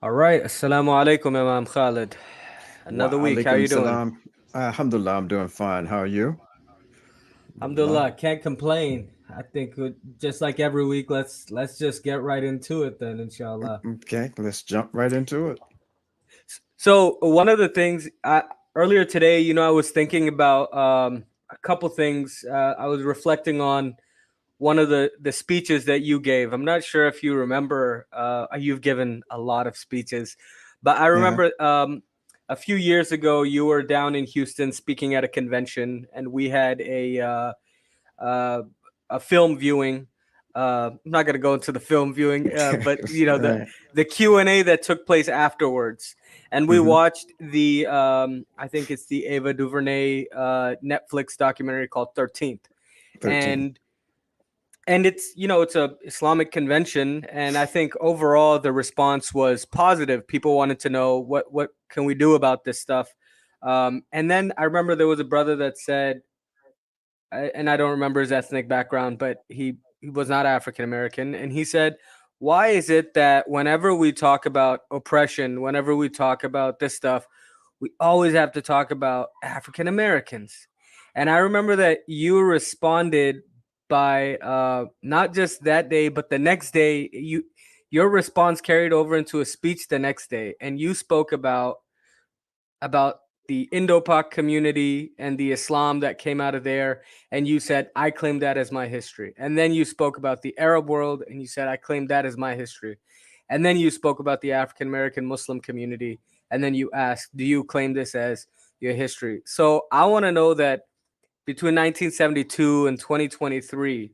All right. Assalamu alaikum, Imam Khalid. Wa Another week. How alaikum you doing? salam. Alhamdulillah, I'm doing fine. How are you? Alhamdulillah. Alhamdulillah. Can't complain. I think just like every week, let's just get right into it then, inshallah. Okay, let's jump right into it. So one of the things earlier today, I was thinking about a couple things. I was reflecting on one of the speeches that you gave. I'm not sure if you remember. You've given a lot of speeches, but I Yeah. remember a few years ago you were down in Houston speaking at a convention, and we had uh, a film viewing. I'm not going to go into the film viewing, but Right. the Q&A that took place afterwards, and we Mm-hmm. watched the I think it's the Ava DuVernay Netflix documentary called 13th, 13. and it's a Islamic convention, and I think overall the response was positive. People wanted to know what can we do about this stuff, and then I remember there was a brother that said, and I don't remember his ethnic background, but he was not African American, and he said, "Why is it that whenever we talk about oppression, whenever we talk about this stuff, we always have to talk about African Americans?" And I remember that you responded by not just that day, but the next day. Your response carried over into a speech the next day, and you spoke about the Indo-Pak community and the Islam that came out of there, and you said, I claim that as my history. And then you spoke about the Arab world, and you said, I claim that as my history. And then you spoke about the African American Muslim community, and then you asked, do you claim this as your history? So I want to know that between 1972 and 2023,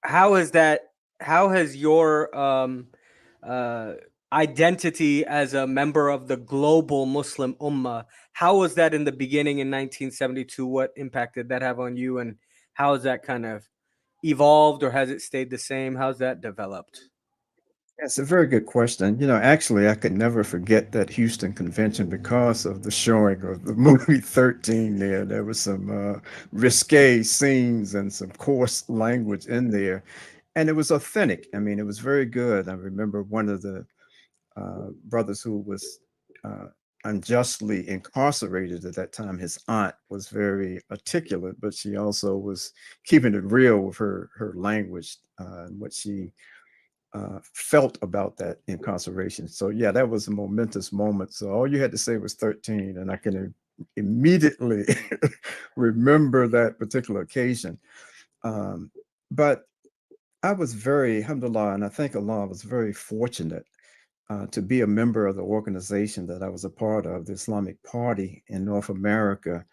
how is that? How has your uh, identity as a member of the global Muslim Ummah? How was that in the beginning in 1972? What impact did that have on you, and how has that kind of evolved, or has it stayed the same? How's that developed? That's a very good question. Actually, I could never forget that Houston convention because of the showing of the movie 13 there. There was some risque scenes and some coarse language in there. And it was authentic. I mean, it was very good. I remember one of the brothers who was uh, unjustly incarcerated at that time. His aunt was very articulate, but she also was keeping it real with her language and what she felt about that incarceration. So yeah, that was a momentous moment. So all you had to say was 13, and I can immediately remember that particular occasion. Um, but I was very, alhamdulillah, and I thank Allah, I was very fortunate to be a member of the organization that I was a part of, the Islamic Party in North America,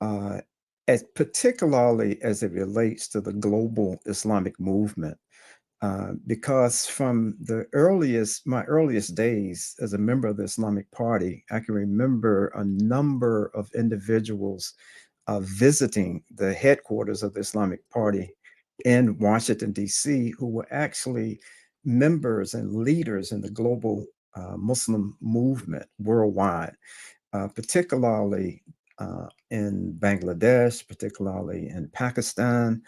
uh, as particularly as it relates to the global Islamic movement. Because from my earliest days as a member of the Islamic Party, I can remember a number of individuals visiting the headquarters of the Islamic Party in Washington, D.C., who were actually members and leaders in the global Muslim movement worldwide, particularly in Bangladesh, particularly in Pakistan.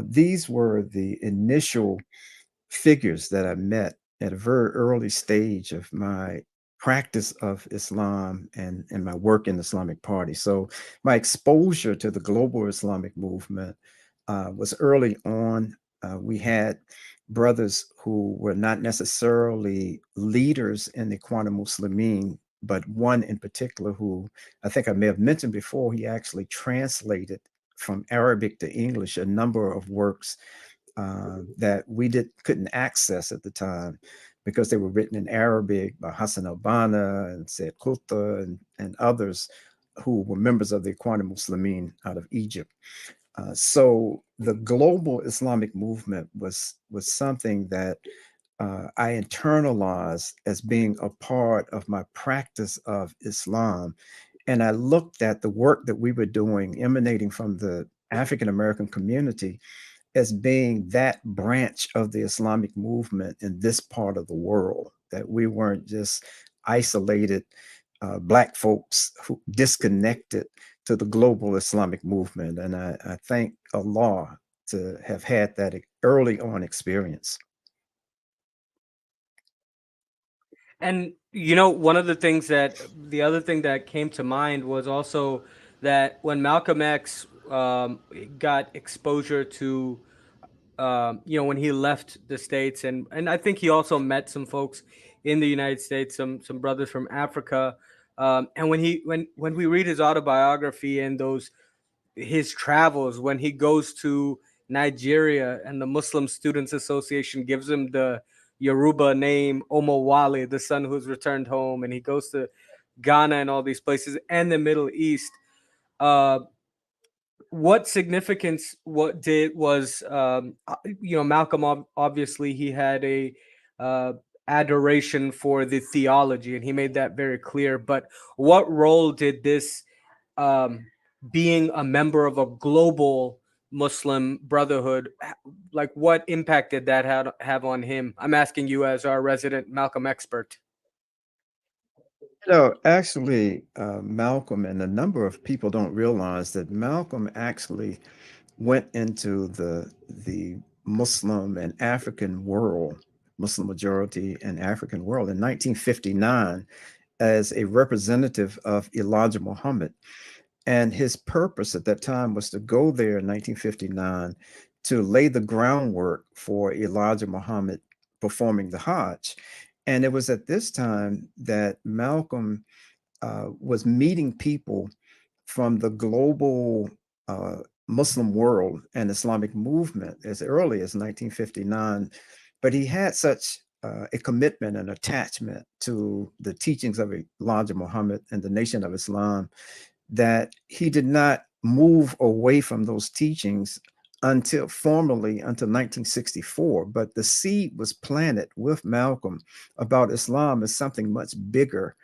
These were the initial figures that I met at a very early stage of my practice of Islam and my work in the Islamic Party. So my exposure to the global Islamic movement was early on. We had brothers who were not necessarily leaders in the Quantum Muslimin, but one in particular who I think I may have mentioned before, he actually translated from Arabic to English a number of works that we couldn't access at the time because they were written in Arabic by Hassan al-Banna and Said Qutb and others who were members of the Ikhwan Muslimin out of Egypt. So the global Islamic movement was something that I internalized as being a part of my practice of Islam. And I looked at the work that we were doing emanating from the African American community as being that branch of the Islamic movement in this part of the world, that we weren't just isolated Black folks who disconnected to the global Islamic movement. And I thank Allah to have had that early on experience. And one of the other thing that came to mind was also that when Malcolm X got exposure to, when he left the states, and I think he also met some folks in the United States, some brothers from Africa, and when we read his autobiography and those his travels, when he goes to Nigeria and the Muslim Students Association gives him the Yoruba name Omowale, the son who's returned home, and he goes to Ghana and all these places and the Middle East. Uh, what significance what did was Malcolm obviously he had a uh, adoration for the theology, and he made that very clear. But what role did this um, being a member of a global Muslim Brotherhood, like what impact did that have on him? I'm asking you as our resident Malcolm expert. Actually, Malcolm and a number of people don't realize that Malcolm actually went into the Muslim and African world, Muslim majority and African world in 1959 as a representative of Elijah Muhammad. And his purpose at that time was to go there in 1959 to lay the groundwork for Elijah Muhammad performing the Hajj. And it was at this time that Malcolm was meeting people from the global uh, Muslim world and Islamic movement as early as 1959. But he had such a commitment and attachment to the teachings of Elijah Muhammad and the Nation of Islam that he did not move away from those teachings until formally until 1964. But the seed was planted with Malcolm about Islam as something much bigger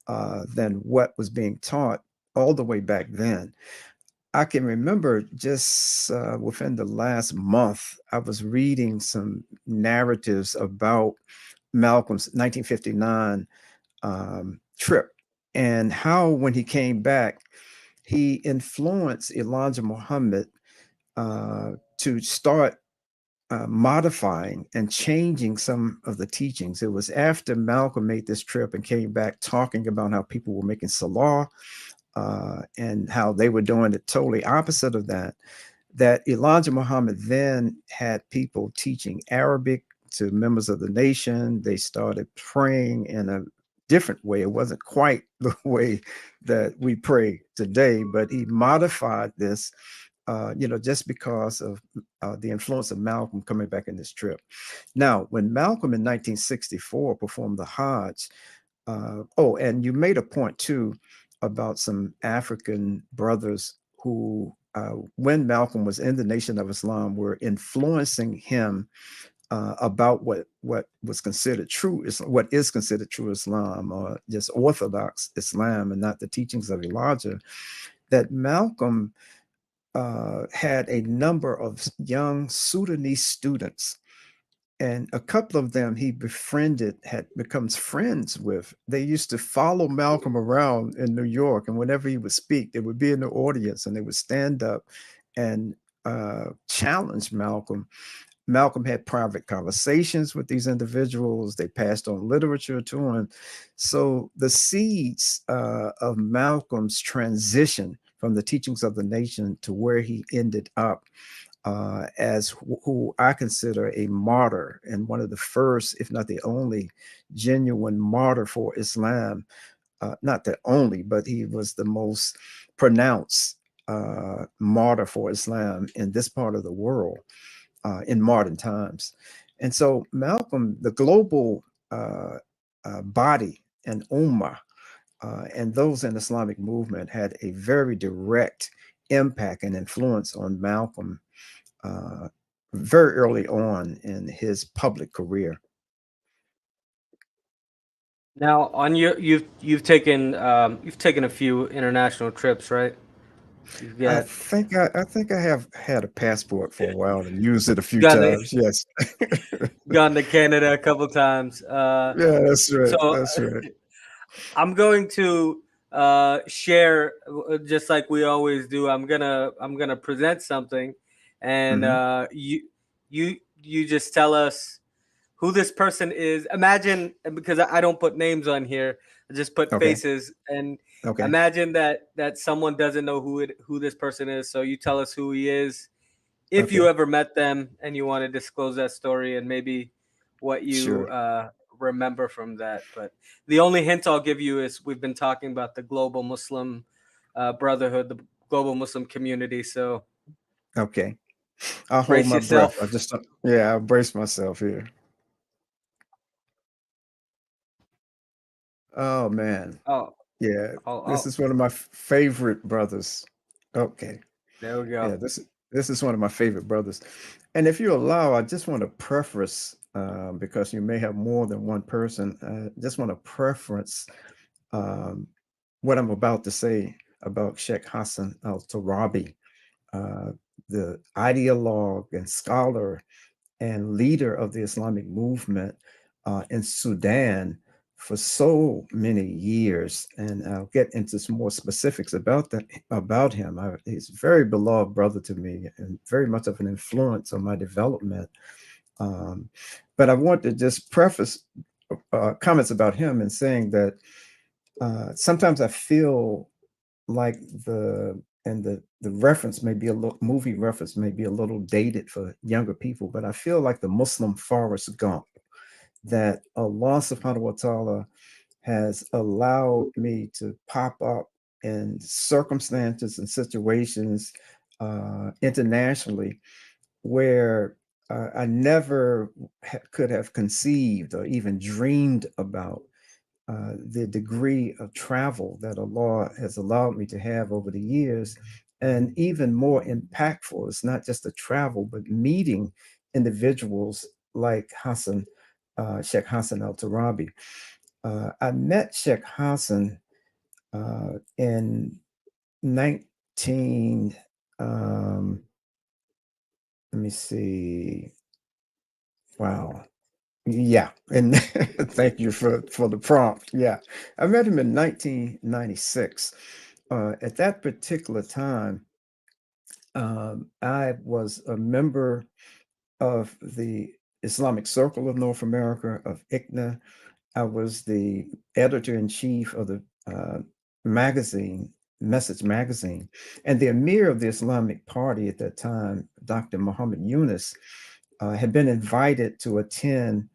than what was being taught all the way back then. I can remember just within the last month, I was reading some narratives about Malcolm's 1959 trip and how, when he came back, he influenced Elijah Muhammad to start modifying and changing some of the teachings. It was after Malcolm made this trip and came back talking about how people were making salah and how they were doing it totally opposite of that, that Elijah Muhammad then had people teaching Arabic to members of the nation. They started praying in a different way. It wasn't quite the way that we pray today, but he modified this, just because of the influence of Malcolm coming back in this trip. Now, when Malcolm in 1964 performed the Hajj, oh, and you made a point too about some African brothers who, when Malcolm was in the Nation of Islam, were influencing him about what was considered true Islam, what is considered true Islam, or just Orthodox Islam, and not the teachings of Elijah. That Malcolm had a number of young Sudanese students, and a couple of them he befriended, had becomes friends with. They used to follow Malcolm around in New York, and whenever he would speak, they would be in the audience and they would stand up and challenge Malcolm. Malcolm had private conversations with these individuals. They passed on literature to him. So the seeds of Malcolm's transition from the teachings of the nation to where he ended up as who I consider a martyr and one of the first, if not the only, genuine martyr for Islam. Not the only, but he was the most pronounced martyr for Islam in this part of the world in modern times. And so Malcolm, the global body and ummah, and those in Islamic movement had a very direct impact and influence on Malcolm uh, very early on in his public career. Now, on your you've taken a few international trips, right? You've got I think I have had a passport for a while and used it a few gone to times. Yes. gone to Canada a couple times. Yeah, that's right. So That's right. I'm going to share just like we always do. I'm gonna present something, and Hmm. you just tell us who this person is. Imagine, because I don't put names on here, I just put Okay. faces, and Okay. imagine that someone doesn't know who this person is. So you tell us who he is, if you Okay. ever met them, and you want to disclose that story, and maybe what you Sure. remember from that. But the only hint I'll give you is we've been talking about the global Muslim brotherhood, the global Muslim community. So Okay. I'll hold brace my breath. I yourself. just, yeah, I'll brace myself here. Oh man. Oh, Yeah. This oh, is one of my favorite brothers. Okay. there we go. Yeah, this is one of my favorite brothers. And if you allow, I just want to preference, because you may have more than one person. I just want to preference um, what I'm about to say about Sheikh Hassan al-Turabi, uh, the ideologue and scholar and leader of the Islamic movement in Sudan for so many years. And I'll get into some more specifics about that about him. He's a very beloved brother to me and very much of an influence on my development. Um, but I want to just preface comments about him in saying that sometimes I feel like the reference may be a little movie reference may be a little dated for younger people, but I feel like the Muslim Forrest Gump, that Allah subhanahu wa ta'ala has allowed me to pop up in circumstances and situations internationally where I never could have conceived or even dreamed about the degree of travel that Allah has allowed me to have over the years. And even more impactful, it's not just the travel, but meeting individuals like Sheikh Hassan al Turabi. I met Sheikh Hassan in 19, let me see, wow. Yeah, and thank you for the prompt. Yeah, I met him in 1996. At that particular time, I was a member of the Islamic Circle of North America, of ICNA. I was the editor in chief of the magazine, Message Magazine, and the Emir of the Islamic Party at that time, Dr. Muhammad Yunus, had been invited to attend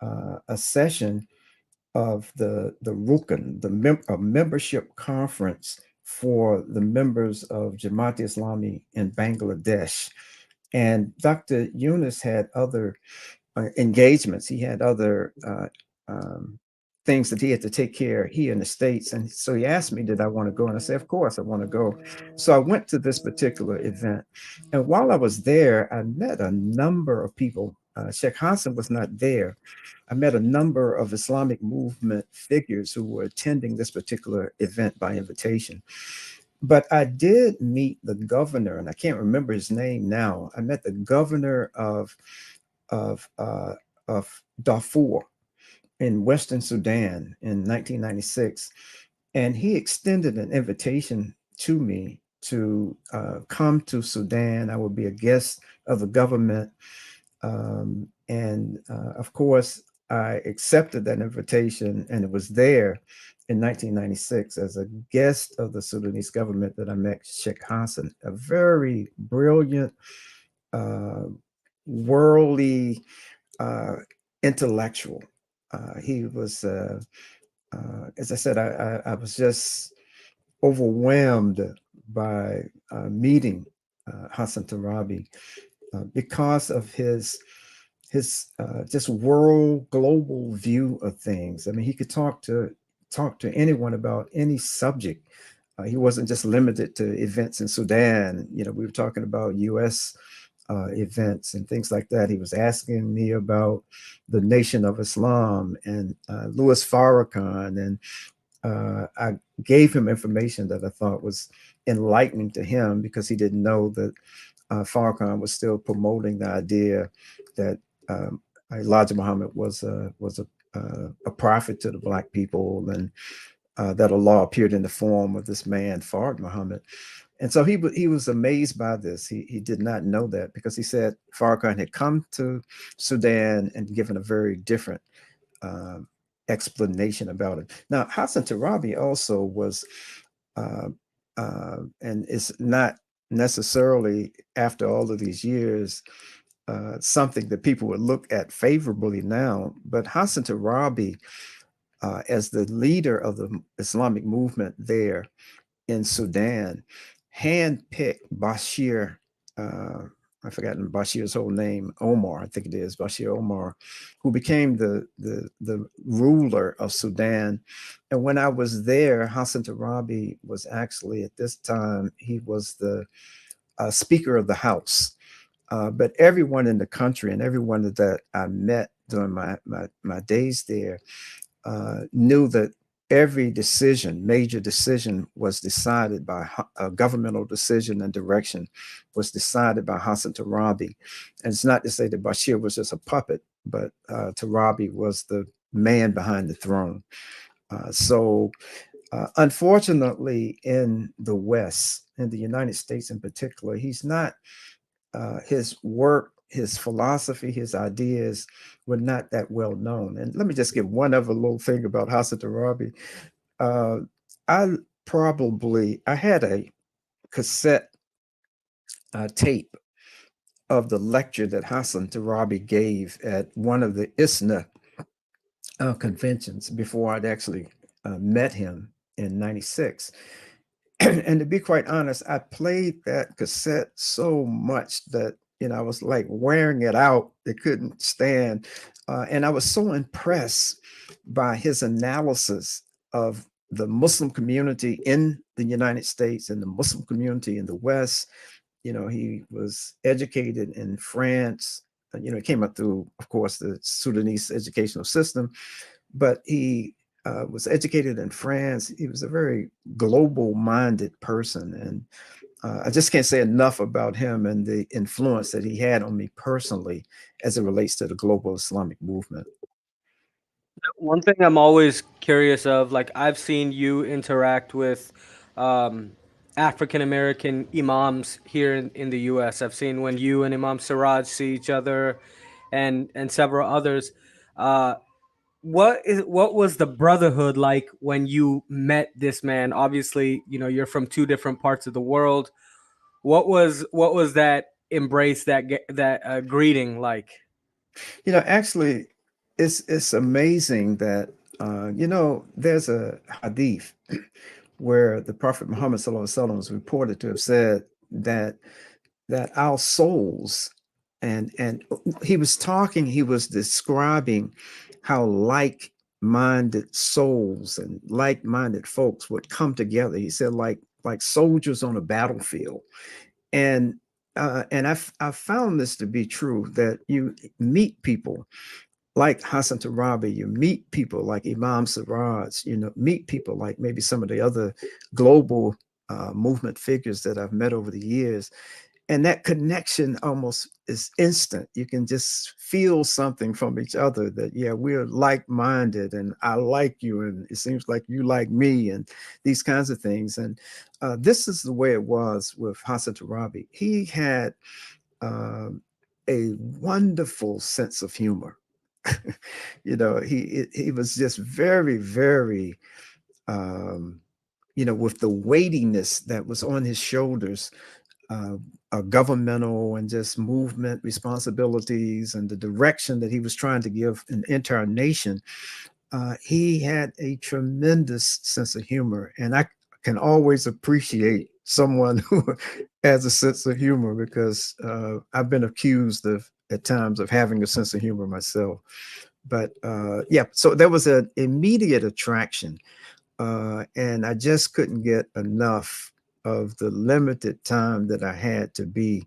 a session of the Rukn, a membership conference for the members of Jamaat Islami in Bangladesh. And Dr. Yunus had other engagements. He had other things that he had to take care of here in the States. And so he asked me, did I want to go? And I said, of course, I want to go. So I went to this particular event. And while I was there, I met a number of people. Sheikh Hassan was not there. I met a number of Islamic movement figures who were attending this particular event by invitation. But I did meet the governor, and I can't remember his name now. I met the governor of uh, of Darfur in Western Sudan in 1996, and he extended an invitation to me to come to Sudan. I would be a guest of the government, and of course, I accepted that invitation, and it was there in 1996 as a guest of the Sudanese government that I met Sheikh Hassan, a very brilliant, uh, worldly uh, intellectual. He was, as I said, I was just overwhelmed by meeting Hassan Tarabi because of his just world global view of things. I mean, he could talk to anyone about any subject. He wasn't just limited to events in Sudan. You know, we were talking about U.S. Events and things like that. He was asking me about the Nation of Islam and Louis Farrakhan, and I gave him information that I thought was enlightening to him because he didn't know that Farrakhan was still promoting the idea that Elijah Muhammad was a prophet to the black people, and that Allah appeared in the form of this man, Fard Muhammad. And so he was amazed by this. He did not know that because he said Farrakhan had come to Sudan and given a very different um, explanation about it. Now, Hassan Tarabi also was, uh, and it's not necessarily after all of these years something that people would look at favorably now, but Hassan Tarabi, as the leader of the Islamic movement there in Sudan, handpicked Bashir. Uh, I've forgotten Bashir's whole name. Omar, I think it is Bashir Omar, who became the ruler of Sudan. And when I was there, Hassan Tarabi was actually at this time he was the Speaker of the House. But everyone in the country and everyone that I met during my days there knew that every decision, major decision, was decided by a governmental decision and direction was decided by Hassan Tarabi. And it's not to say that Bashir was just a puppet, but Tarabi was the man behind the throne. Unfortunately, in the West, in the United States in particular, he's not his work, his philosophy, his ideas were not that well known. And let me just give one other little thing about Hassan Tarabi. Uh, I I had a cassette tape of the lecture that Hassan Tarabi gave at one of the ISNA conventions before I'd actually met him in '96. And to be quite honest, I played that cassette so much that I was like wearing it out. It couldn't stand, and I was so impressed by his analysis of the Muslim community in the United States and the Muslim community in the West. He was educated in France. He came up through, of course, the Sudanese educational system, but he was educated in France. He was a very global minded person. And I just can't say enough about him and the influence that he had on me personally as it relates to the global Islamic movement. One thing I'm always curious of, like I've seen you interact with um, African American imams here in the U.S. I've seen when you and Imam Siraj see each other, and several others. Uh, what was the brotherhood like when you met this man? Obviously, you're from two different parts of the world. What was that embrace, that greeting like? Actually, it's amazing that there's a hadith where the Prophet Muhammad sallallahu alaihi wasallam was reported to have said that our souls, and he was describing how like-minded souls and like-minded folks would come together. He said like soldiers on a battlefield. And I found this to be true, that you meet people like Hassan Tarabi, you meet people like Imam Siraj, meet people like maybe some of the other global movement figures that I've met over the years. And that connection almost is instant. You can just feel something from each other, that, yeah, we're like minded and I like you and it seems like you like me, and these kinds of things. And this is the way it was with Hassan Tarabi. He had um, a wonderful sense of humor. He was just very, very, um, with the weightiness that was on his shoulders, uh, governmental and just movement responsibilities and the direction that he was trying to give an entire nation. He had a tremendous sense of humor, and I can always appreciate someone who has a sense of humor, because I've been accused of at times of having a sense of humor myself. But yeah, so there was an immediate attraction, and I just couldn't get enough of the limited time that I had to be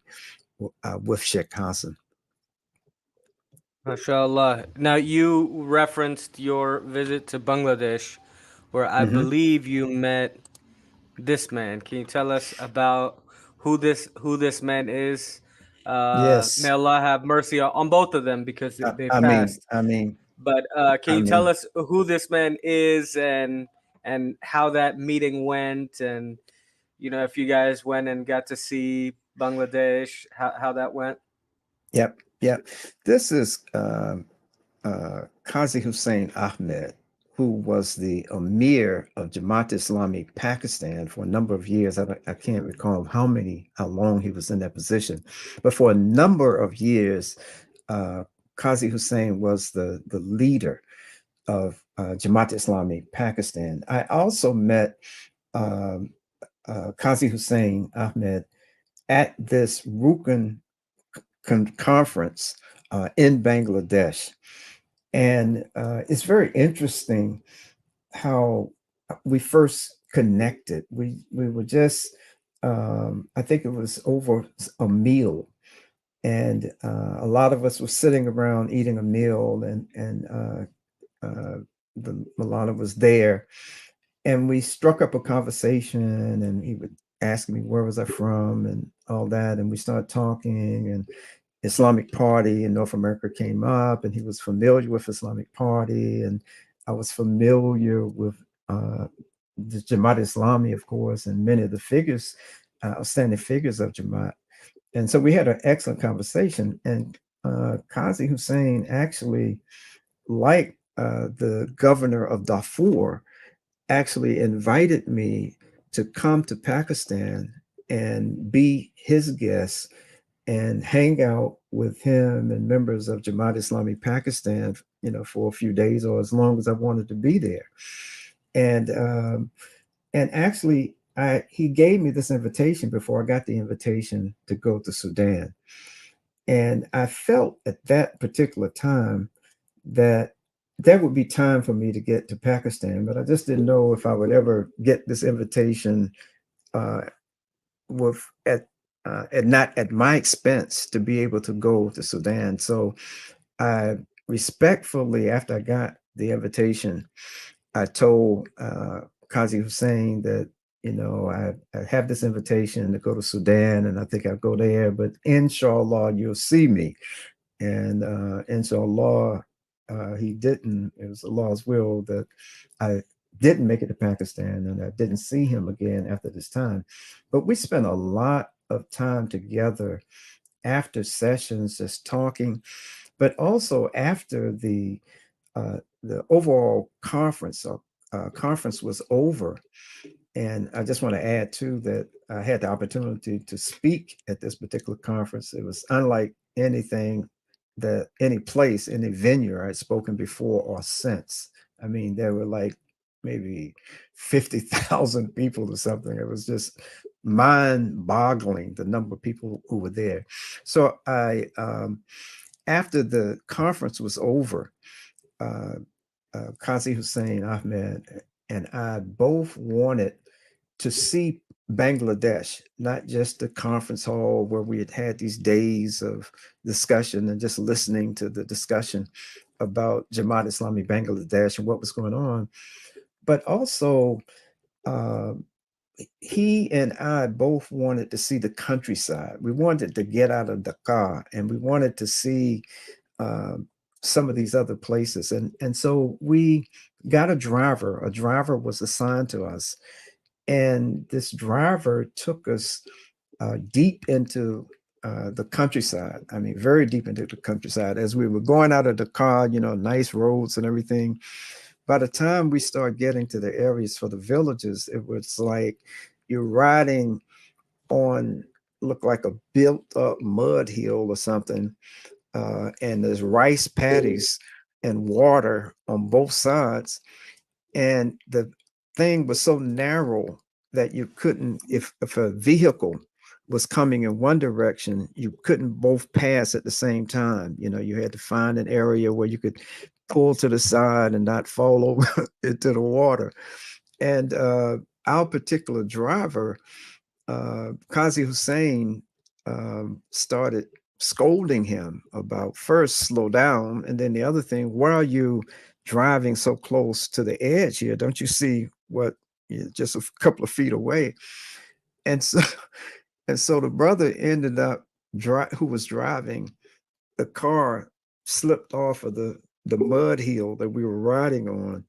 with Sheikh Hassan. MashaAllah. Now, you referenced your visit to Bangladesh, where I Hmm. believe you met this man. Can you tell us about who this man is? May Yes, Allah have mercy on both of them, because I, they've I mean, passed. I mean, But can I you tell mean, us who this man is, and how that meeting went, and if you guys went and got to see Bangladesh, how that went. Yep, yep. This is Qazi Hussein Ahmed, who was the Amir of Jamaat Islami Pakistan for a number of years. I can't recall how long he was in that position, but for a number of years, uh, Qazi Hussein was the leader of Jamaat Islami Pakistan. I also met um, Qazi Hussein Ahmed at this Rukun conference in Bangladesh. And it's very interesting how we first connected. We were just, I think it was over a meal, and a lot of us were sitting around eating a meal, uh, a lot of us there, and we struck up a conversation, and he would ask me where was I from and all that, and we started talking, and Islamic Party in North America came up, and he was familiar with Islamic Party, and I was familiar with uh, the Jamaat Islami, of course, and many of the figures, outstanding figures of Jamaat. And so we had an excellent conversation. And Qazi Hussein actually, like the governor of Darfur, actually invited me to come to Pakistan and be his guest and hang out with him and members of Jamaat Islami Pakistan, for a few days or as long as I wanted to be there. And actually, he gave me this invitation before I got the invitation to go to Sudan. And I felt at that particular time that there would be time for me to get to Pakistan, but I just didn't know if I would ever get this invitation uh, with at not at my expense to be able to go to Sudan. So I respectfully, after I got the invitation, I told Qazi Hussein that I have this invitation to go to Sudan, and I think I'll go there. But inshallah, you'll see me. And inshallah, he didn't. It was Allah's will that I didn't make it to Pakistan, and I didn't see him again after this time. But we spent a lot of time together after sessions, just talking, but also after the overall conference was over. And I just want to add too that I had the opportunity to speak at this particular conference. It was unlike anything that any place, any venue I'd spoken before or since. I mean, there were like maybe 50,000 people or something. It was just mind boggling the number of people who were there. So after the conference was over, uh, Qazi Hussein Ahmed and I both wanted to see Bangladesh, not just the conference hall where we had these days of discussion and just listening to the discussion about Jamaat Islami Bangladesh and what was going on, but also uh, he and I both wanted to see the countryside. We wanted to get out of Dhaka, and we wanted to see um, some of these other places. And so we got a driver. A driver was assigned to us, and this driver took us deep into the countryside. I mean, very deep into the countryside. As we were going out of the car, nice roads and everything. By the time we start getting to the areas for the villages, it was like you're riding on look like a built up mud hill or something, and there's rice paddies and water on both sides, and the thing was so narrow that you couldn't, if a vehicle was coming in one direction, you couldn't both pass at the same time. You had to find an area where you could pull to the side and not fall over into the water. And our particular driver, Qazi Hussein, started scolding him about first slow down, and then the other thing, why are you driving so close to the edge here? Don't you see what just a couple of feet away? And so and so the brother ended up who was driving the car slipped off of the mud hill that we were riding on,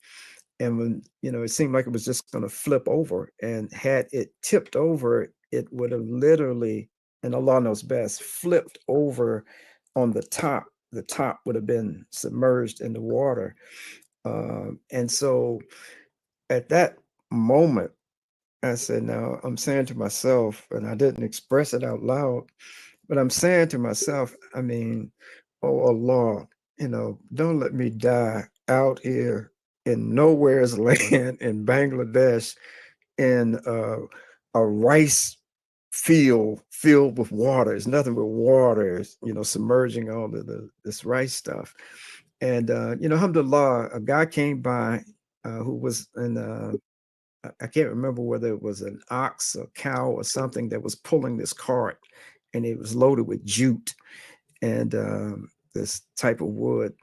And when, it seemed like it was just going to flip over, and had it tipped over, it would have literally, and Allah knows best, flipped over on the top. The top would have been submerged in the water. And so at that moment, I said, now I'm saying to myself, and I didn't express it out loud, but I'm saying to myself, I mean, oh Allah, don't let me die out here in nowhere's land in Bangladesh, in a rice field filled with water. It's nothing but water, submerging all of this rice stuff. And alhamdulillah, a guy came by who was in I can't remember whether it was an ox, a cow, or something that was pulling this cart, and it was loaded with jute and this type of wood.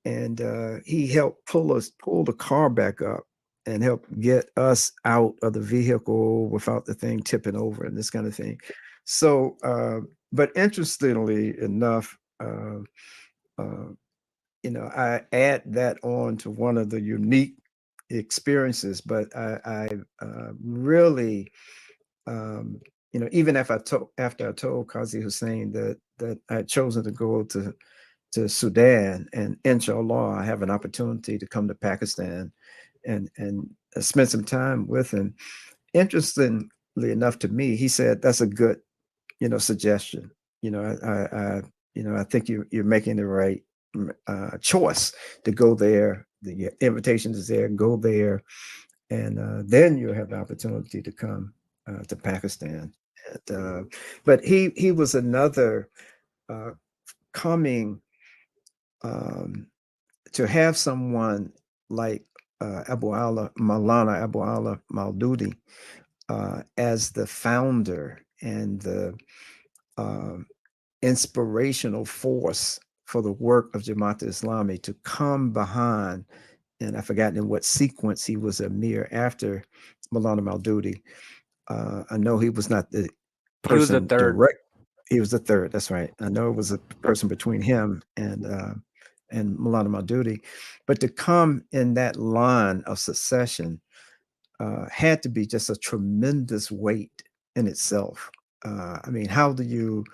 And he helped pull the car back up and help get us out of the vehicle without the thing tipping over and this kind of thing. So, but interestingly enough, uh, I add that on to one of the unique experiences, but I really, um, even after I told Qazi Hussein that I had chosen to go to Sudan, and inshallah, I have an opportunity to come to Pakistan and spend some time with him. Interestingly enough, to me, he said that's a good, suggestion. I think you're making the right choice to go there. The invitation is there. Go there, and then you'll have the opportunity to come to Pakistan. And, but he was another uh, coming um, to have someone like Maulana Abu Allah Maududi as the founder and the um, inspirational force for the work of Jamaat Islami to come behind, and I've forgotten in what sequence he was Amir after Maulana Maududi. I know he was not the He was the person third. direct. He was the third. That's right. I know it was a person between him and Maulana Maududi, but to come in that line of succession had to be just a tremendous weight in itself. I mean, how do you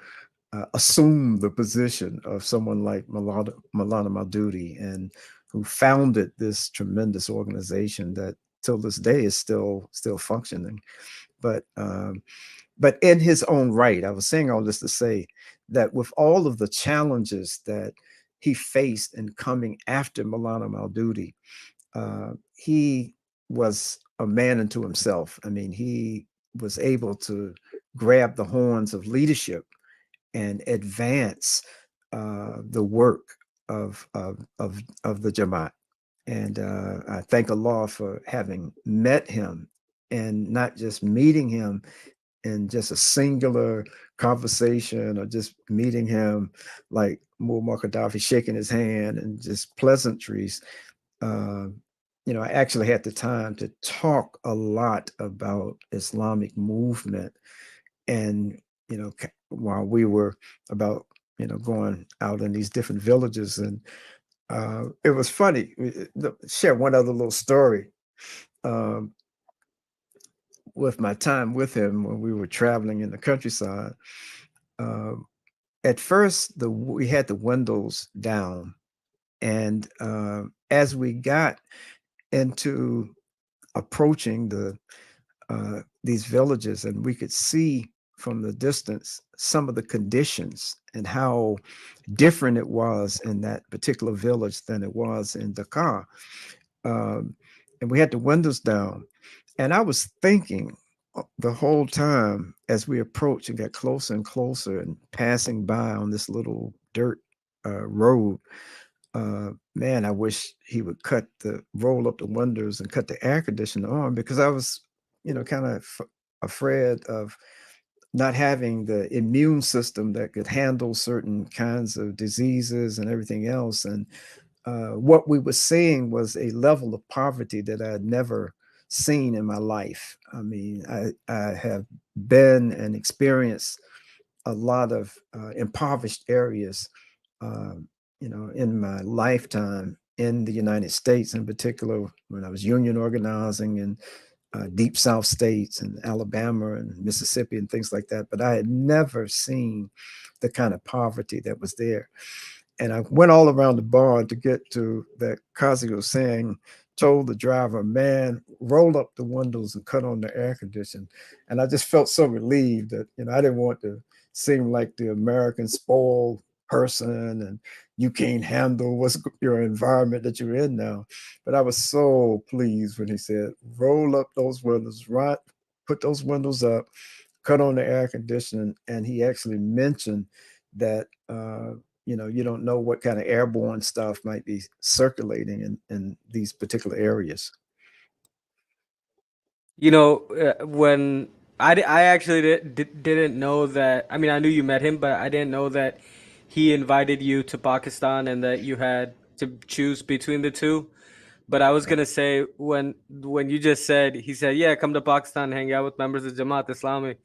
assume the position of someone like Maulana Maududi, and who founded this tremendous organization that till this day is still functioning? But but in his own right, I was saying all this to say that with all of the challenges that he faced in coming after Maulana Maududi, he was a man unto himself. I mean, he was able to grab the horns of leadership and advance the work of the Jamaat. And I thank Allah for having met him, and not just meeting him in just a singular conversation, or just meeting him like Muammar Gaddafi, shaking his hand and just pleasantries. uh, I actually had the time to talk a lot about Islamic movement, and while we were about going out in these different villages, and it was funny. Share one other little story. Um, with my time with him when we were traveling in the countryside, uh, at first we had the windows down, and as we got into approaching these villages, and we could see from the distance some of the conditions and how different it was in that particular village than it was in Dakar. Um, and we had the windows down. And I was thinking the whole time as we approached and got closer and closer and passing by on this little dirt road, man, I wish he would roll up the windows and cut the air conditioner on, because I was, kind of afraid of not having the immune system that could handle certain kinds of diseases and everything else. And what we were seeing was a level of poverty that I had never seen in my life. I mean, I have been and experienced a lot of impoverished areas, in my lifetime. in the United States, in particular when I was union organizing in deep South states and Alabama and Mississippi and things like that. But I had never seen the kind of poverty that was there. And I went all around the bar to get to that Kazi was saying, told the driver, man, roll up the windows and cut on the air condition. And I just felt so relieved that, I didn't want to seem like the American spoiled person and you can't handle what's your environment that you're in now. But I was so pleased when he said, roll up those windows, right? Put those windows up, cut on the air conditioning. And he actually mentioned that you don't know what kind of airborne stuff might be circulating in these particular areas. When I actually didn't know that. I mean, I knew you met him, but I didn't know that he invited you to Pakistan and that you had to choose between the two. But I was gonna say when you just said he said, "Yeah, come to Pakistan, hang out with members of Jamaat Islami,"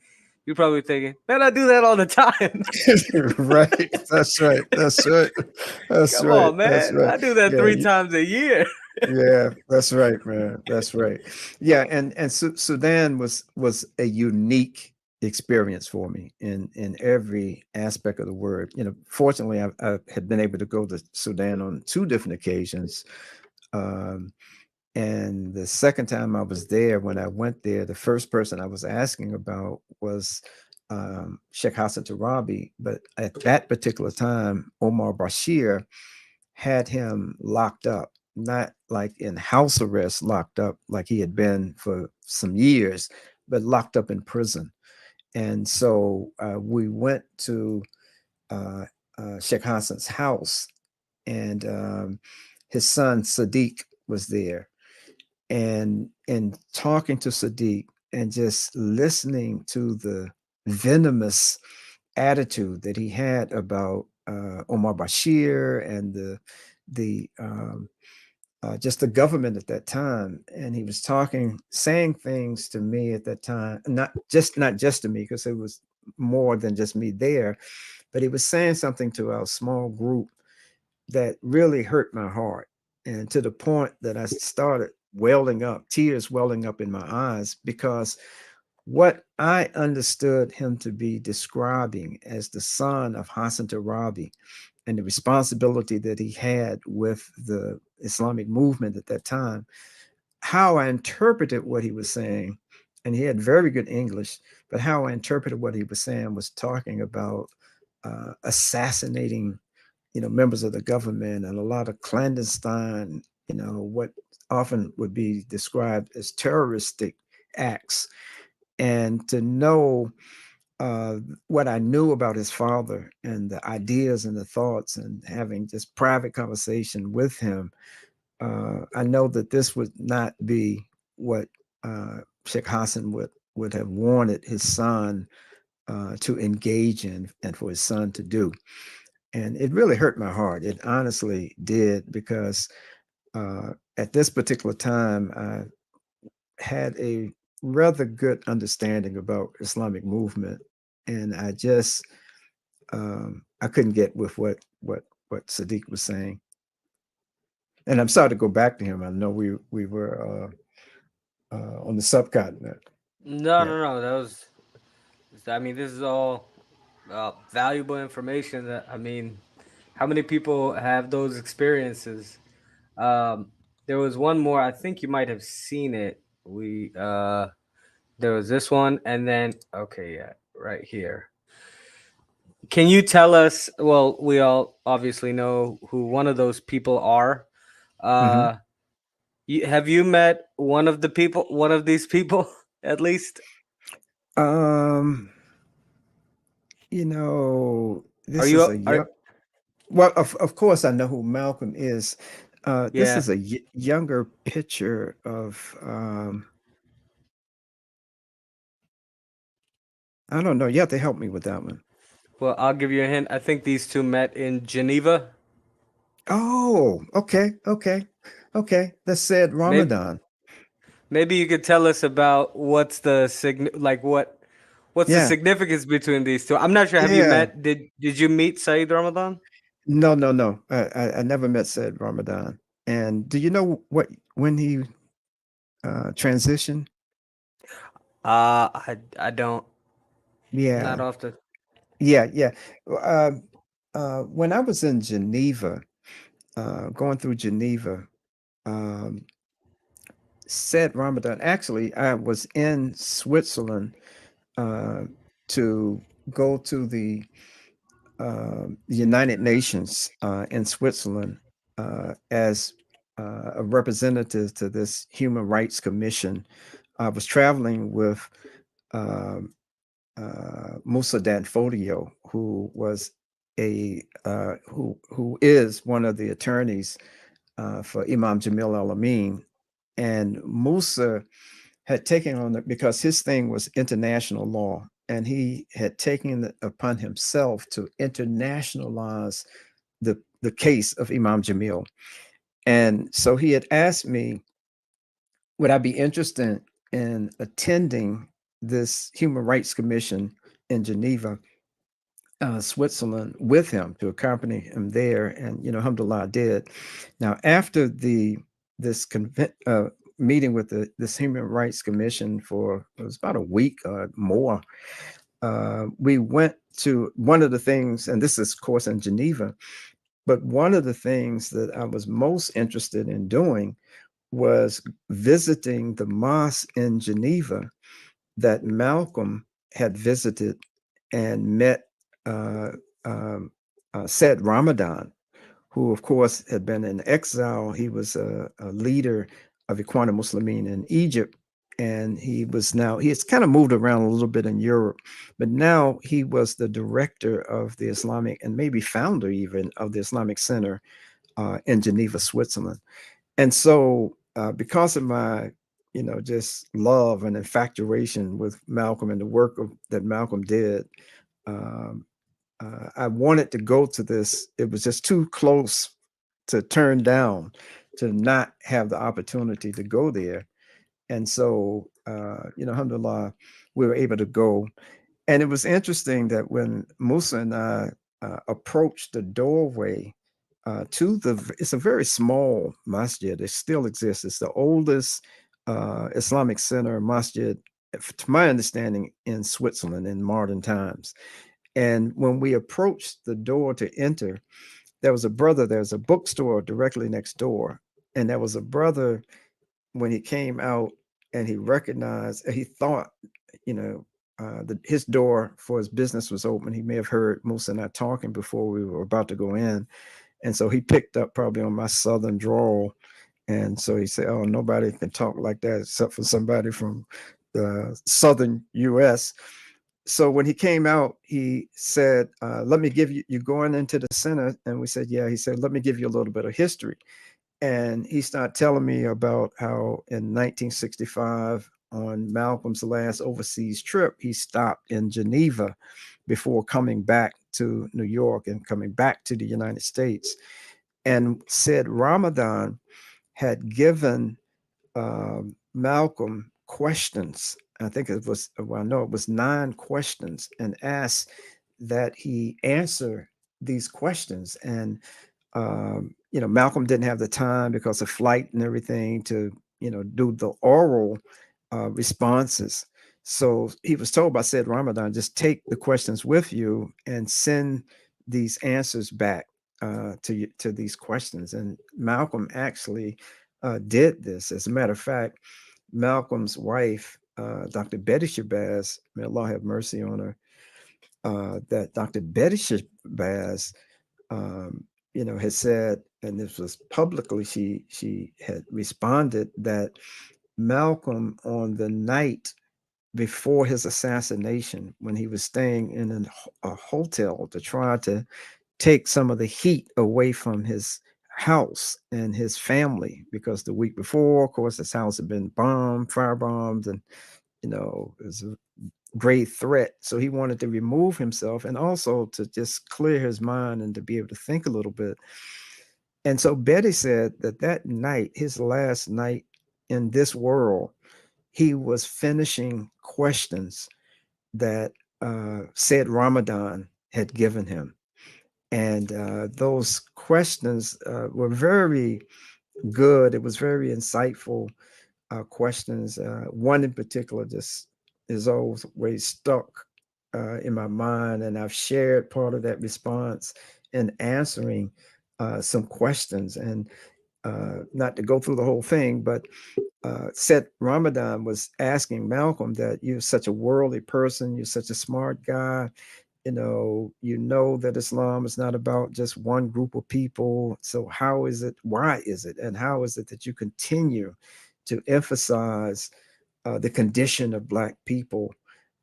you're probably thinking, "Man, I do that all the time." Right, that's right, that's right, that's Come right, on, that's man, right. I do that Yeah, 3 times a year. yeah, that's right, man. That's right. Yeah, and Sudan was a unique experience for me in every aspect of the word. Fortunately, I had been able to go to Sudan on two different occasions. Um, and the second time I was there, when I went there, the first person I was asking about was Sheikh Hassan Tarabi. But at that particular time, Omar Bashir had him locked up, not like in house arrest, locked up like he had been for some years, but locked up in prison. And so we went to uh, Sheikh Hassan's house, and his son Sadiq was there. And talking to Sadiq and just listening to the venomous attitude that he had about Omar Bashir and the just the government at that time. And he was saying things to me at that time, not just to me, because it was more than just me there, but he was saying something to our small group that really hurt my heart, and to the point that I started welling up, tears welling up in my eyes, because what I understood him to be describing as the son of Hassan Tarabi and the responsibility that he had with the Islamic movement at that time, how I interpreted what he was saying, and he had very good English, but how I interpreted what he was saying was talking about assassinating, members of the government, and a lot of clandestine, what often would be described as terroristic acts. And to know what I knew about his father and the ideas and the thoughts, and having just private conversation with him, I know that this would not be what Sheikh Hassan would have wanted his son to engage in and for his son to do. And it really hurt my heart. It honestly did, because at this particular time, I had a rather good understanding about Islamic movement, and I couldn't get with what Sadiq was saying. And I'm sorry to go back to him. I know we were on the subcontinent. No, Yeah. no, no. That was. I mean, this is all valuable information. That I mean, how many people have those experiences? There was one more. I think you might have seen it. There was this one, and then okay, yeah, right here. Can you tell us? Well, we all obviously know who one of those people are. Hmm. Uh, have you met one of the people? One of these people, at least? Um, Are this is you? a Are young. Well, of course, I know who Malcolm is. This yeah. is a younger picture of. I don't know. You have to help me with that one. Well, I'll give you a hint. I think these two met in Geneva. Oh, okay, okay, okay. That's said Maybe Ramadan. maybe you could tell us about what's the Yeah, significance between these two. I'm not sure. Have you yeah. met? Did you meet Saeed Ramadan? No, no, no. I never met said Ramadan. And do you know what when he transitioned? I don't, not Yeah, off the. yeah. Uh, when I was in Geneva, going through Geneva, um, said Ramadan. Actually, I was in Switzerland uh, to go to the United Nations in Switzerland as a representative to this Human Rights Commission. I was traveling with um Musa Danfodio, who was a who is one of the attorneys for Imam Jamil Al Amin, and Musa had taken on it because his thing was international law, and he had taken it upon himself to internationalize the case of Imam Jamil. And so he had asked me, would I be interested in attending this Human Rights Commission in Geneva, Switzerland, with him to accompany him there? And alhamdulillah, I did. Now, after the this meeting with this Human Rights Commission for it was about a week or more, we went to one of the things, and this is, of course, in Geneva. But one of the things that I was most interested in doing was visiting the mosque in Geneva that Malcolm had visited and met uh, um, Said Ramadan, who, of course, had been in exile. He was a leader of Ikhwan Muslimin in Egypt, and he has kind of moved around a little bit in Europe, but now he was the director of the Islamic and maybe founder even of the Islamic Center in Geneva, Switzerland. And so, because of my, just love and infatuation with Malcolm and the work that Malcolm did, um, I wanted to go to this. It was just too close to turn down, to not have the opportunity to go there. And so, alhamdulillah, we were able to go. And it was interesting that when Musa and I approached the doorway it's a very small masjid. It still exists. It's the oldest Islamic center masjid, to my understanding, in Switzerland in modern times. And when we approached the door to enter, there's a bookstore directly next door. And there was a brother when he came out and he thought, you know, his door for his business was open. He may have heard Musa and I talking before we were about to go in. And so he picked up probably on my southern drawl. And so he said, "Oh, nobody can talk like that except for somebody from the southern US." So when he came out, he said, "Let me give you, you're going into the center." And we said, "Yeah." He said, "Let me give you a little bit of history." And he started telling me about how in 1965, on Malcolm's last overseas trip, he stopped in Geneva before coming back to New York and coming back to the United States. And said Ramadan had given Malcolm questions. I think it was, well, I know it was 9 questions, and asked that he answer these questions. And Malcolm didn't have the time because of flight and everything to, do the oral responses. So he was told by Said Ramadan, just take the questions with you and send these answers back to these questions. And Malcolm actually did this. As a matter of fact, Malcolm's wife, Dr. Betty Shabazz, may Allah have mercy on her, that Dr. Betty Shabazz had said, and this was publicly, she had responded that Malcolm, on the night before his assassination, when he was staying in a hotel to try to take some of the heat away from his house and his family, because the week before, of course, his house had been firebombed, and it was a grave threat. So he wanted to remove himself and also to just clear his mind and to be able to think a little bit. And so Betty said that that night, his last night in this world, he was finishing questions that said Ramadan had given him. And those questions were very good. It was very insightful questions. One in particular just is always stuck in my mind, and I've shared part of that response in answering some questions. And not to go through the whole thing, but said Ramadan was asking Malcolm that you're such a worldly person, you're such a smart guy, you know that Islam is not about just one group of people. So how is it, why is it, and how is it that you continue to emphasize the condition of Black people?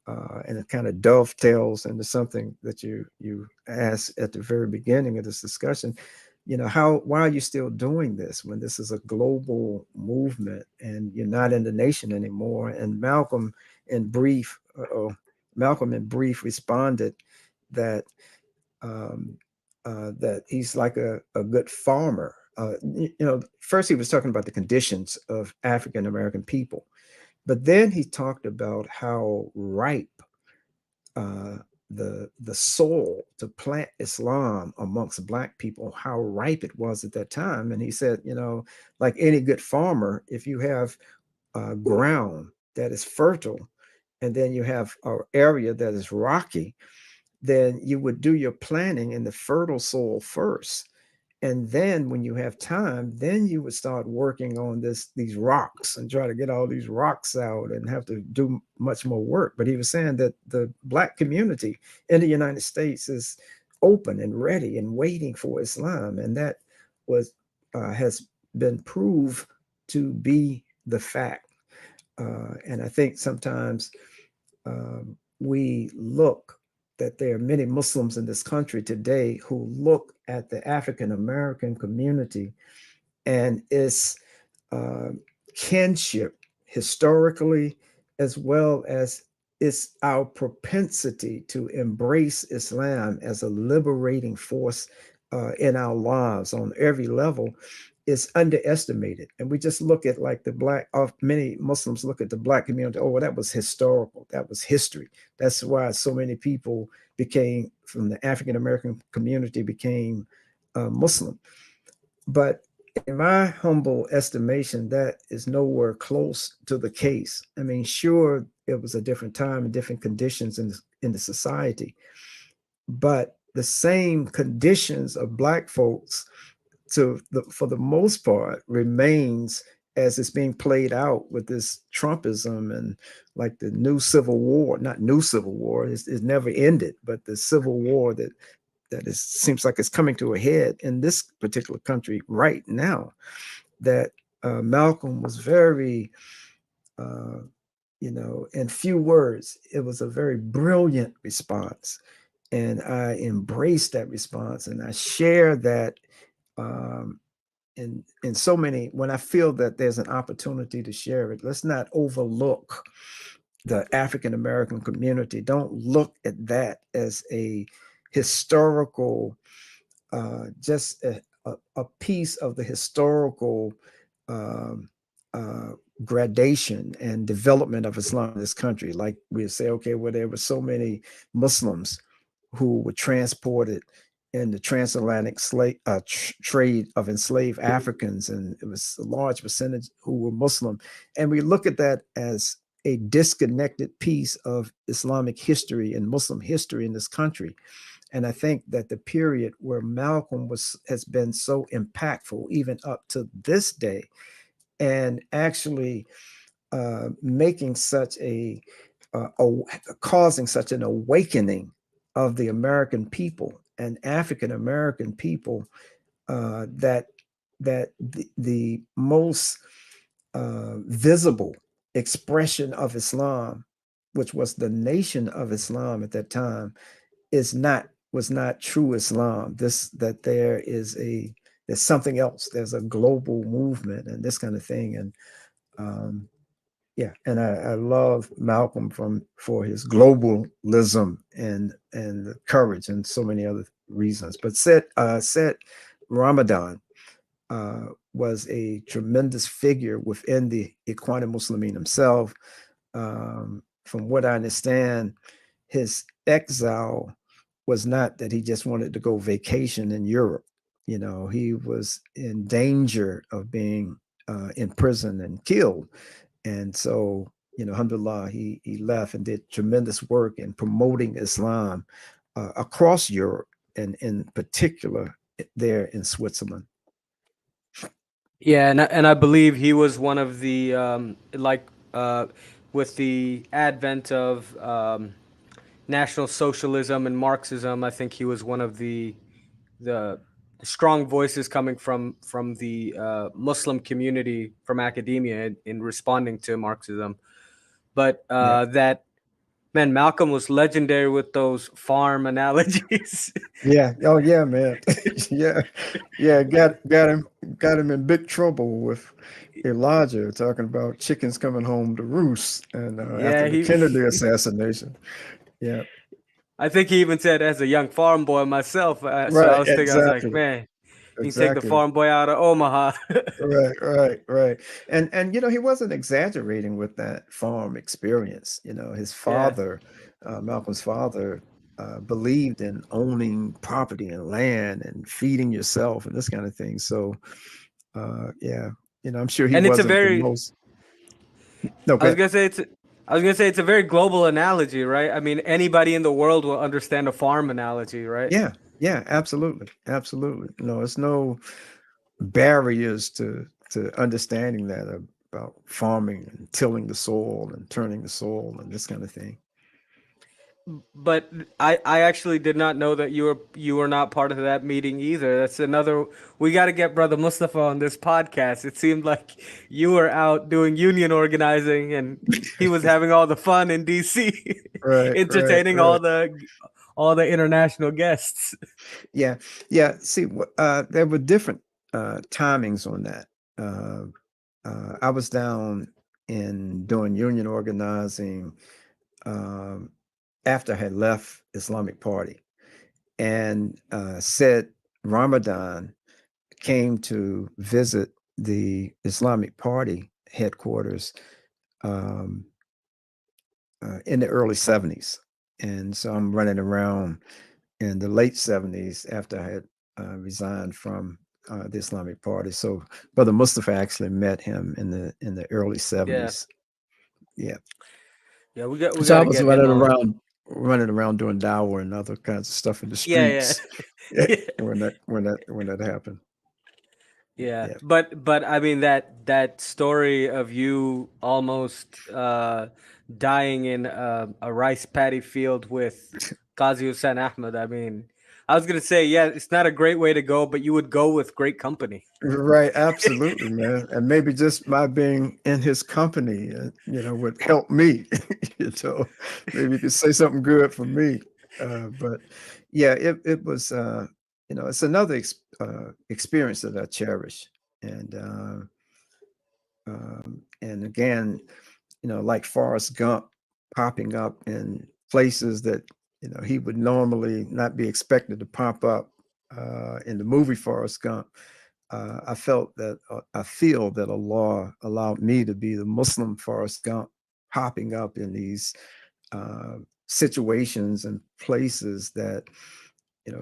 And it kind of dovetails into something that you asked at the very beginning of this discussion. How why are you still doing this when this is a global movement and you're not in the nation anymore? And in brief, Malcolm in brief responded that that he's like a good farmer. First he was talking about the conditions of African American people, but then he talked about how ripe uh, the soil to plant Islam amongst Black people, how ripe it was at that time. And he said, like any good farmer, if you have ground that is fertile, and then you have an area that is rocky, then you would do your planting in the fertile soil first. And then when you have time, then you would start working on these rocks and try to get all these rocks out and have to do much more work. But he was saying that the Black community in the United States is open and ready and waiting for Islam. And that was has been proved to be the fact. And I think sometimes we look that there are many Muslims in this country today who look at the African American community and its uh, kinship historically, as well as it's our propensity to embrace Islam as a liberating force in our lives on every level is underestimated. And we just look at like many Muslims look at the Black community, oh, well, that was historical, that was history. That's why so many people became, from the African American community, became Muslim. But in my humble estimation, that is nowhere close to the case. I mean, sure, it was a different time and different conditions in the society, but the same conditions of Black folks, for the most part, remains as it's being played out with this Trumpism and like the new civil war, not new civil war, it's never ended, but the civil war seems like it's coming to a head in this particular country right now. That Malcolm was very, uh, in few words, it was a very brilliant response. And I embrace that response and I share that um, in so many, when I feel that there's an opportunity to share it. Let's not overlook the African American community. Don't look at that as a historical, just a piece of the historical um, uh, gradation and development of Islam in this country. Like we say, okay, well, there were so many Muslims who were transported in the transatlantic trade of enslaved Africans, and it was a large percentage who were Muslim. And we look at that as a disconnected piece of Islamic history and Muslim history in this country. And I think that the period where Malcolm has been so impactful, even up to this day, and actually making such causing such an awakening of the American people and African American people, that the most visible expression of Islam, which was the Nation of Islam at that time, is not was not true Islam. That there's something else. There's a global movement and this kind of thing. And um, yeah, and I love Malcolm for his globalism and the courage and so many other reasons. But said Ramadan was a tremendous figure within the Ikhwan Muslimin himself. From what I understand, his exile was not that he just wanted to go vacation in Europe. he was in danger of being imprisoned and killed. And so, alhamdulillah, he left and did tremendous work in promoting Islam across Europe, and in particular there in Switzerland. Yeah, and I believe he was one of the uh, with the advent of National Socialism and Marxism. I think he was one of the strong voices coming from the Muslim community, from academia, in responding to Marxism. But Yeah. that man, Malcolm was legendary with those farm analogies. Yeah. Oh yeah, man. Yeah. Yeah. Got him in big trouble with Elijah talking about chickens coming home to roost, and after Yeah, the he. Kennedy assassination. Yeah. I think he even said, as a young farm boy myself. So I Right. was thinking, I was like, Exactly. man, you can take the Exactly. farm boy out of Omaha. Right, right, right. And he wasn't exaggerating with that farm experience. His Yeah. father, Malcolm's father, believed in owning property and land and feeding yourself and this kind of thing. So, yeah, I'm sure he And it's a wasn't the very most. No, I go was ahead. gonna say it's I was gonna say it's a very global analogy, right? I mean, anybody in the world will understand a farm analogy, right? Yeah, yeah, absolutely, absolutely. No, it's no barriers to understanding that about farming and tilling the soil and turning the soil and this kind of thing. But I actually did not know that you were not part of that meeting either. That's another. We got to get brother Mustafa on this podcast. It seemed like you were out doing union organizing, and he was having all the fun in DC, Right, right, entertaining right. all the international guests. Yeah, yeah. See, there were different timings on that. Uh, I was down in doing union organizing um, after I had left Islamic Party, and said Ramadan came to visit the Islamic Party headquarters um, in the early '70s, and so I'm running around in the late '70s after I had resigned from the Islamic Party. So Brother Mustafa actually met him in the early Yeah, '70s. Yeah. yeah. We So got I to was get him on. running around doing dawah and other kinds of stuff in the Yeah, streets. yeah, Yeah, yeah. when that happened. Yeah, Yeah. but I mean that story of you almost dying in a rice paddy field with Qazi Hussein Ahmed. I mean, I was gonna say, yeah, it's not a great way to go, but you would go with great company. Right, absolutely, man. And maybe just my being in his company, would help me. Maybe you could say something good for me. But yeah, it was, it's another experience that I cherish. And and again, like Forrest Gump popping up in places that he would normally not be expected to pop up in the movie Forrest Gump. I feel that Allah allowed me to be the Muslim Forrest Gump, popping up in these uh, situations and places that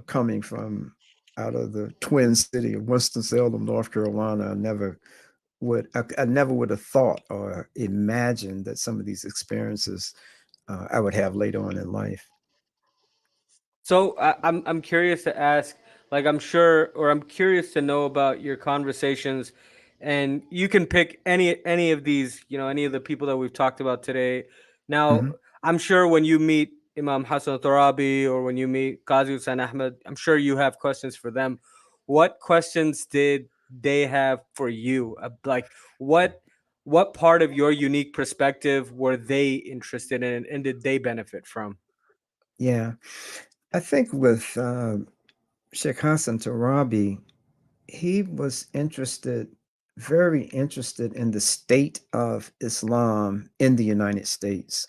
coming from out of the twin city of Winston-Salem, North Carolina. I never would have thought or imagined that some of these experiences I would have later on in life. So I'm curious to ask, like I'm sure, or I'm curious to know about your conversations, and you can pick any of these, any of the people that we've talked about today. Now, Mhm. I'm sure when you meet Imam Hassan Tarabi or when you meet Qazi Hussain Ahmed, I'm sure you have questions for them. What questions did they have for you? Like what part of your unique perspective were they interested in, and did they benefit from? Yeah, I think with Sheikh Hassan Tarabi, he was very interested in the state of Islam in the United States.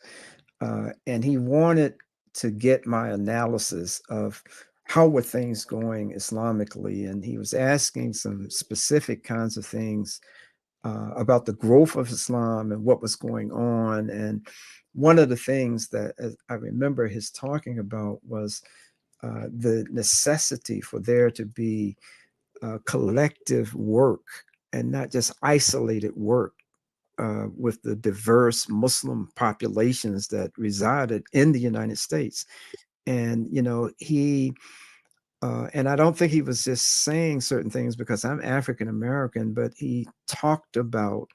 And he wanted to get my analysis of how were things going Islamically. And he was asking some specific kinds of things about the growth of Islam and what was going on. And one of the things that I remember his talking about was the necessity for there to be collective work and not just isolated work with the diverse Muslim populations that resided in the United States. And, and I don't think he was just saying certain things because I'm African American, but he talked about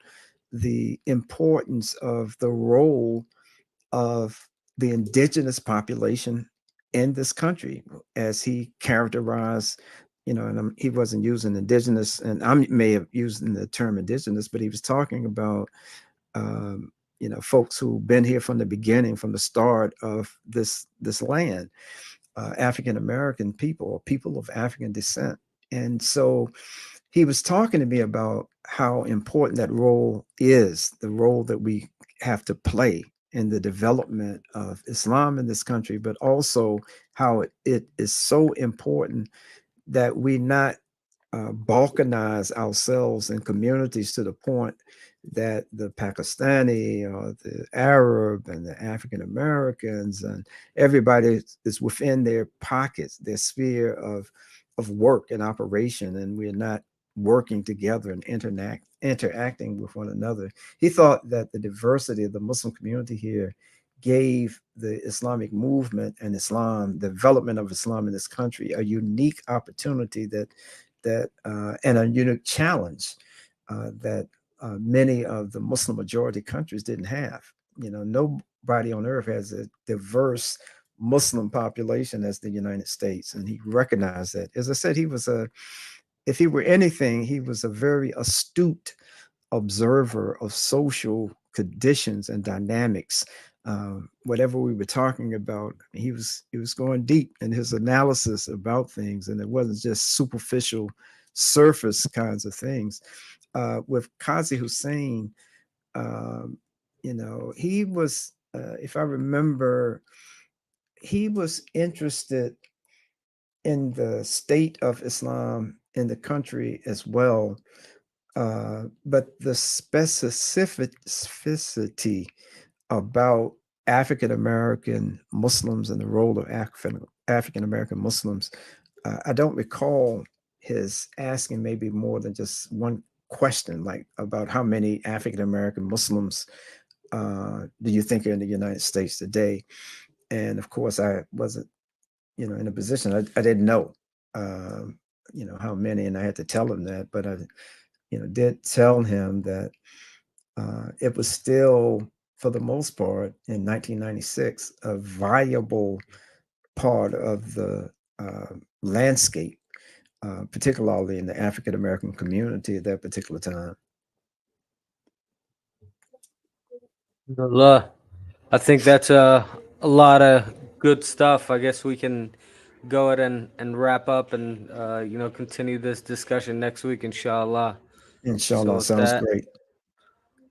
the importance of the role of the indigenous population in this country, as he characterized, and he wasn't using indigenous, and I may have used the term indigenous, but he was talking about, folks who've been here from the beginning, from the start of this land, African American people, or people of African descent. And so he was talking to me about how important that role is, the role that we have to play in the development of Islam in this country, but also how it is so important that we not balkanize ourselves in communities to the point that the Pakistani or the Arab and the African Americans and everybody is within their pockets, their sphere of work and operation, and we're not working together and interacting with one another. He thought that the diversity of the Muslim community here gave the Islamic movement and Islam, the development of Islam in this country, a unique opportunity and a unique challenge that many of the Muslim majority countries didn't have. Nobody on earth has a diverse Muslim population as the United States, and he recognized that. As I said, if he were anything, he was a very astute observer of social conditions and dynamics. Whatever we were talking about, he was going deep in his analysis about things, and it wasn't just superficial, surface kinds of things. With Qazi Hussein, he was, if I remember, he was interested in the state of Islam in the country as well, but the specificity about African American Muslims and the role of African American Muslims, I don't recall his asking maybe more than just one question, like about how many African American Muslims do you think are in the United States today? And of course, I wasn't, in a position, I didn't know, how many, and I had to tell him that, but I, did tell him that it was still, for the most part, in 1996, a viable part of the landscape, particularly in the African American community at that particular time. Allah. I think that's a lot of good stuff. I guess we can go ahead and wrap up and continue this discussion next week, inshallah. So Inshallah, sounds great.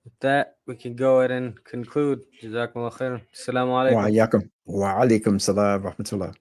with that, we can go ahead and conclude. Jazakumullah khair. Assalamu Wa alaikum. yakum wa alaikum salam wa rahmatullah.